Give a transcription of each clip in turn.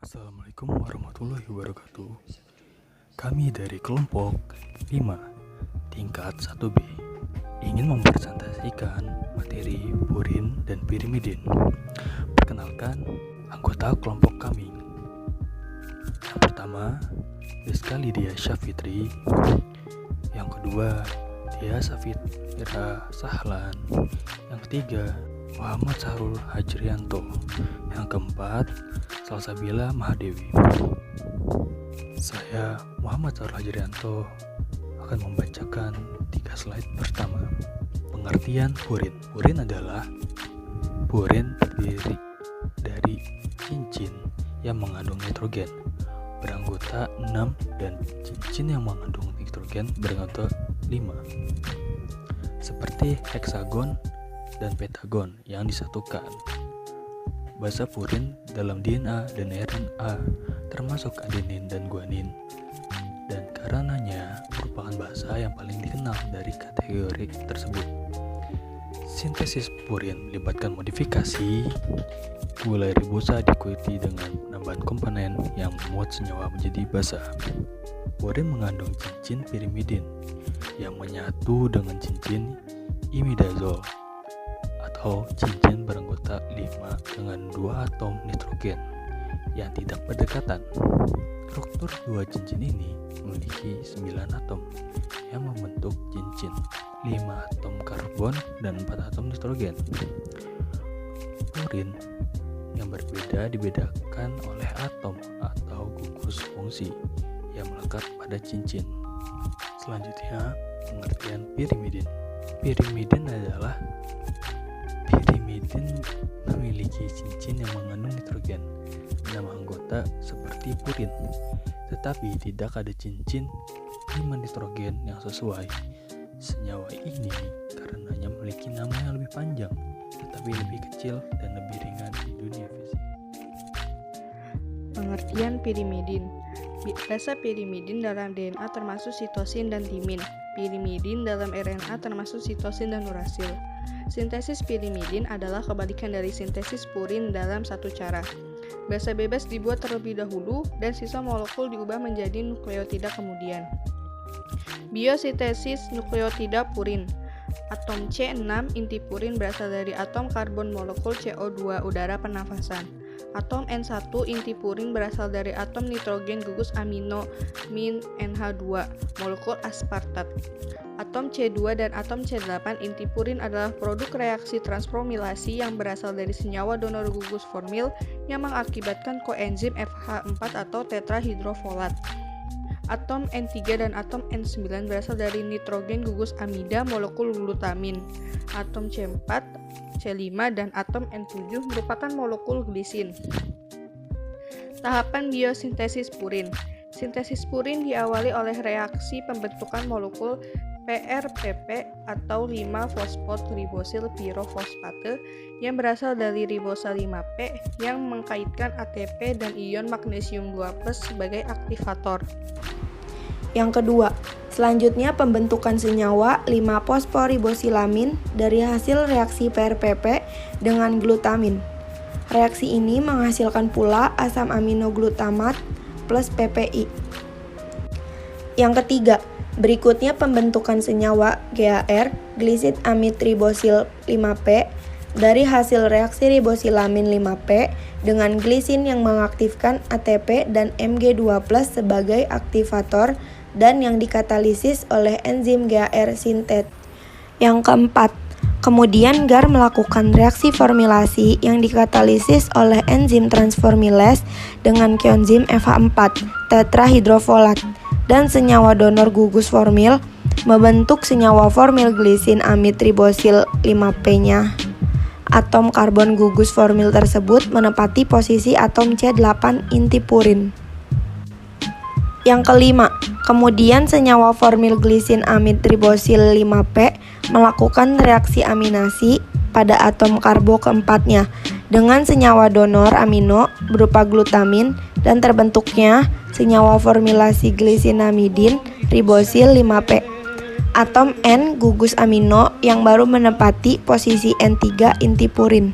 Assalamualaikum warahmatullahi wabarakatuh. Kami dari kelompok 5 tingkat 1B ingin mempresentasikan materi purin dan pirimidin. Perkenalkan anggota kelompok kami. Yang pertama, Rizka Lydia Syafitri. Yang kedua, Dia Safitra Sahlan. Yang ketiga, Muhammad Sahrul Hajrianto. Yang keempat, Salsabila Mahadewi. Saya Muhammad Sahrul Hajrianto akan membacakan 3 slide pertama. Pengertian purin. Purin adalah purin terdiri dari cincin yang mengandung nitrogen beranggota 6 dan cincin yang mengandung nitrogen beranggota 5, seperti heksagon dan pentagon yang disatukan. Basa purin dalam DNA dan RNA termasuk adenin dan guanin, dan karenanya merupakan basa yang paling dikenal dari kategori tersebut. Sintesis purin melibatkan modifikasi gula ribosa diikuti dengan penambahan komponen yang memuat senyawa menjadi basa. Purin mengandung cincin pirimidin yang menyatu dengan cincin imidazol atau cincin beranggota 5 dengan 2 atom nitrogen yang tidak berdekatan. Struktur 2 cincin ini memiliki 9 atom yang membentuk cincin, 5 atom karbon dan 4 atom nitrogen. Purin yang berbeda dibedakan oleh atom atau gugus fungsi yang melekat pada cincin. Selanjutnya, pengertian pirimidin. Pirimidin adalah pirimidin memiliki cincin yang mengandung nitrogen 6 anggota seperti purin, tetapi tidak ada cincin 5 nitrogen yang sesuai. Senyawa ini karenanya memiliki nama yang lebih panjang, tetapi lebih kecil dan lebih ringan di dunia fisik. Pengertian pirimidin. Basa pirimidin dalam DNA termasuk sitosin dan timin. Pirimidin dalam RNA termasuk sitosin dan urasil. Sintesis pirimidin adalah kebalikan dari sintesis purin dalam satu cara. Basa bebas dibuat terlebih dahulu dan sisa molekul diubah menjadi nukleotida kemudian. Biosintesis nukleotida purin. Atom C6 inti purin berasal dari atom karbon molekul CO2 udara pernafasan. Atom N1 inti purin berasal dari atom nitrogen gugus amino min NH2 molekul aspartat. Atom C2 dan atom C8 inti purin adalah produk reaksi transformilasi yang berasal dari senyawa donor gugus formil yang mengakibatkan koenzim FH4 atau tetrahidrofolat. Atom N3 dan atom N9 berasal dari nitrogen gugus amida molekul glutamin. Atom C4, C5, dan atom N7 merupakan molekul glisin. Tahapan biosintesis purin. Sintesis purin diawali oleh reaksi pembentukan molekul PRPP atau 5-fosfat-ribosil pirofosfate yang berasal dari ribosa 5P yang mengkaitkan ATP dan ion magnesium 2+ sebagai aktivator. Yang kedua, selanjutnya pembentukan senyawa 5-fosforibosilamin dari hasil reaksi PRPP dengan glutamin. Reaksi ini menghasilkan pula asam amino glutamat plus PPI. Yang ketiga, berikutnya pembentukan senyawa GAR glisid amid ribosil 5P dari hasil reaksi ribosilamin 5P dengan glisin yang mengaktifkan ATP dan Mg2+ sebagai aktivator dan yang dikatalisis oleh enzim GAR sintet. Yang keempat, kemudian GAR melakukan reaksi formilasi yang dikatalisis oleh enzim transformilase dengan koenzim FH4 tetrahidrofolat dan senyawa donor gugus formil membentuk senyawa formil glisin amid ribosil 5P-nya. Atom karbon gugus formil tersebut menempati posisi atom C8 inti purin. Yang kelima, kemudian senyawa formil glisin amid ribosil 5P melakukan reaksi aminasi pada atom karbo keempatnya dengan senyawa donor amino berupa glutamin dan terbentuknya senyawa formilasi glisinamidin ribosil 5P. Atom N gugus amino yang baru menempati posisi N3 inti purin.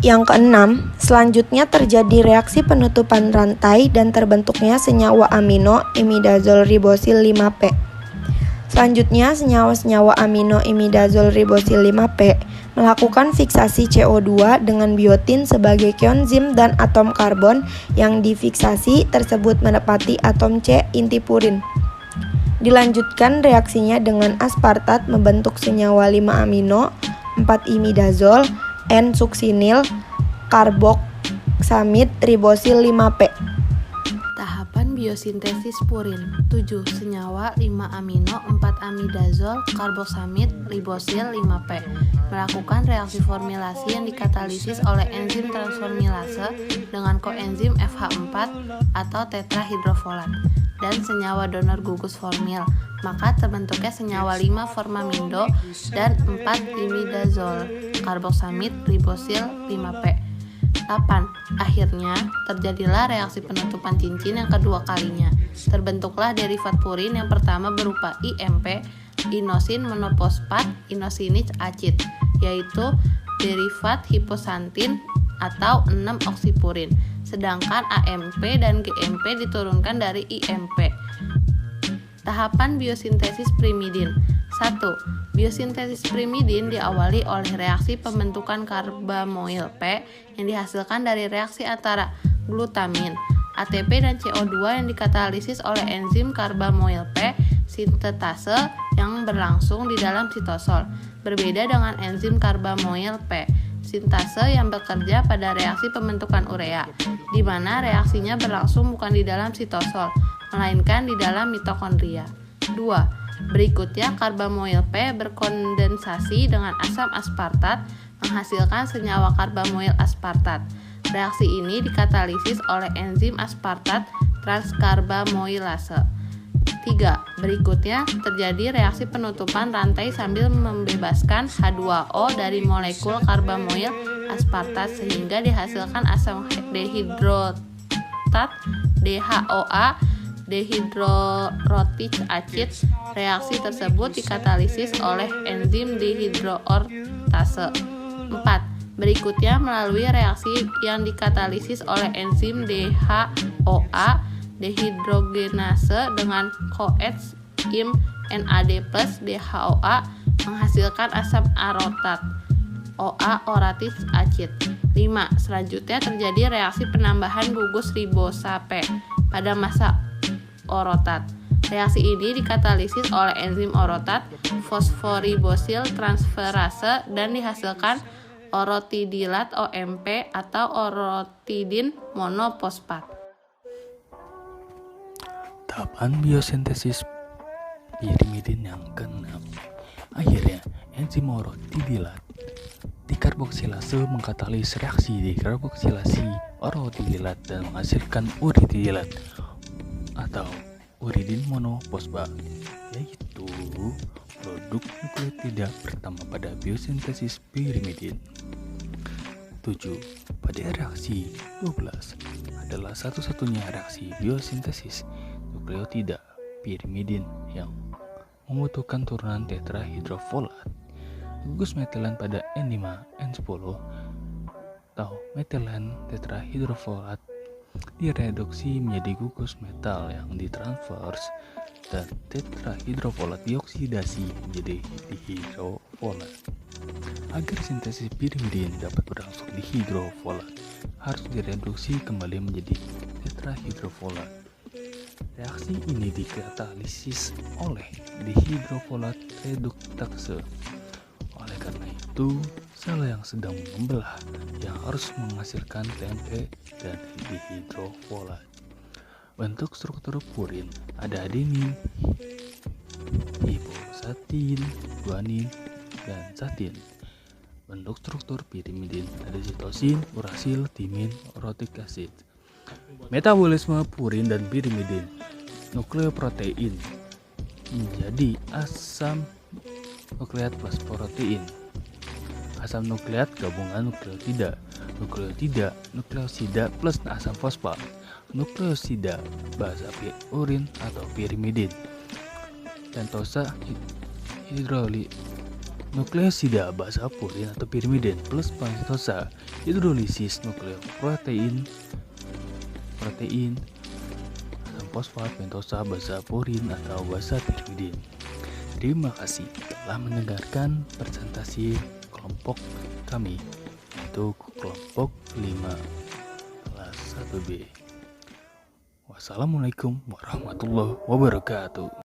Yang keenam, selanjutnya terjadi reaksi penutupan rantai dan terbentuknya senyawa amino imidazol ribosil 5P. Selanjutnya, senyawa-senyawa amino imidazol ribosil 5P melakukan fiksasi CO2 dengan biotin sebagai koenzim dan atom karbon yang difiksasi tersebut menepati atom C inti purin. Dilanjutkan reaksinya dengan aspartat membentuk senyawa 5 amino, 4 imidazol, N-suksinil, karboksamid ribosil 5P. Tahapan biosintesis purin. 7. Senyawa 5 amino 4 amidazol karboksamid ribosil 5P melakukan reaksi formilasi yang dikatalisis oleh enzim transformilase dengan koenzim FH4 atau tetrahidrofolat dan senyawa donor gugus formil, maka terbentuknya senyawa 5 formamindo dan 4 imidazol karboksamid ribosil 5P. 8. Akhirnya, terjadilah reaksi penutupan cincin yang kedua kalinya. Terbentuklah derivat purin yang pertama berupa IMP, inosin monoposfat inosinich acid, yaitu derivat hiposantin atau 6-oksipurin. Sedangkan AMP dan GMP diturunkan dari IMP. Tahapan biosintesis primidin. 1. Biosintesis primidin diawali oleh reaksi pembentukan karbamoil P yang dihasilkan dari reaksi antara glutamin, ATP dan CO2 yang dikatalisis oleh enzim karbamoil P sintetase yang berlangsung di dalam sitosol. Berbeda dengan enzim karbamoil P sintase yang bekerja pada reaksi pembentukan urea, di mana reaksinya berlangsung bukan di dalam sitosol, melainkan di dalam mitokondria. 2. Berikutnya, karbamoil P berkondensasi dengan asam aspartat menghasilkan senyawa karbamoil aspartat. Reaksi ini dikatalisis oleh enzim aspartat transkarbamoilase. 3. Berikutnya, terjadi reaksi penutupan rantai sambil membebaskan H2O dari molekul karbamoil aspartat sehingga dihasilkan asam dehidrotat DHOA dehydrorotic acid. Reaksi tersebut dikatalisis oleh enzim dehidroortase. 4. Berikutnya melalui reaksi yang dikatalisis oleh enzim DHOA dehidrogenase dengan coenzim NAD+ DHOA menghasilkan asam arotat OA oratic acid. 5. Selanjutnya terjadi reaksi penambahan gugus ribosa P pada massa orotat. Reaksi ini dikatalisis oleh enzim orotat fosforibosil transferase dan dihasilkan orotidilat OMP atau orotidin monoposfat. Tahapan biosintesis pirimidin yang ke-6. Akhirnya, enzim orotidilat dikarboksilase mengkatalis reaksi dekarboksilasi orotidilat dan menghasilkan uritidilat atau uridin monoposfat, yaitu produk nukleotida pertama pada biosintesis pirimidin. 7. Pada reaksi 12 adalah satu-satunya reaksi biosintesis nukleotida pirimidin yang membutuhkan turunan tetrahidrofolat. Gugus metilen pada N5-N10 atau metilen tetrahidrofolat direduksi menjadi gugus metal yang ditransfers dan tetrahidrofolat dioksidasi menjadi dihidrofolat. Agar sintesis pirimidin dapat berlangsung dihidrofolat, harus direduksi kembali menjadi tetrahidrofolat. Reaksi ini dikatalisis oleh dihidrofolat reduktase. Oleh karena itu, sel yang sedang membelah yang harus menghasilkan TMP dan dihidrofolat. Bentuk struktur purin ada adenin, hiposatin, guanin, dan satin. Bentuk struktur pirimidin ada sitosin, urasil, timin, orotic acid. Metabolisme purin dan pirimidin nukleoprotein menjadi asam nukleat plus protein. Asam nukleat gabungan nukleotida. Nukleotida, nukleosida plus asam fosfat. Nukleosida bahasa urin atau pirimidin. Pentosa nukleosida basa purin atau pirimidin plus pentosa hidrolisis nukleoprotein asam fosfat pentosa basa purin atau basa pirimidin. Terima kasih telah mendengarkan presentasi kelompok kami untuk kelompok 5 kelas 1B. Wassalamualaikum warahmatullahi wabarakatuh.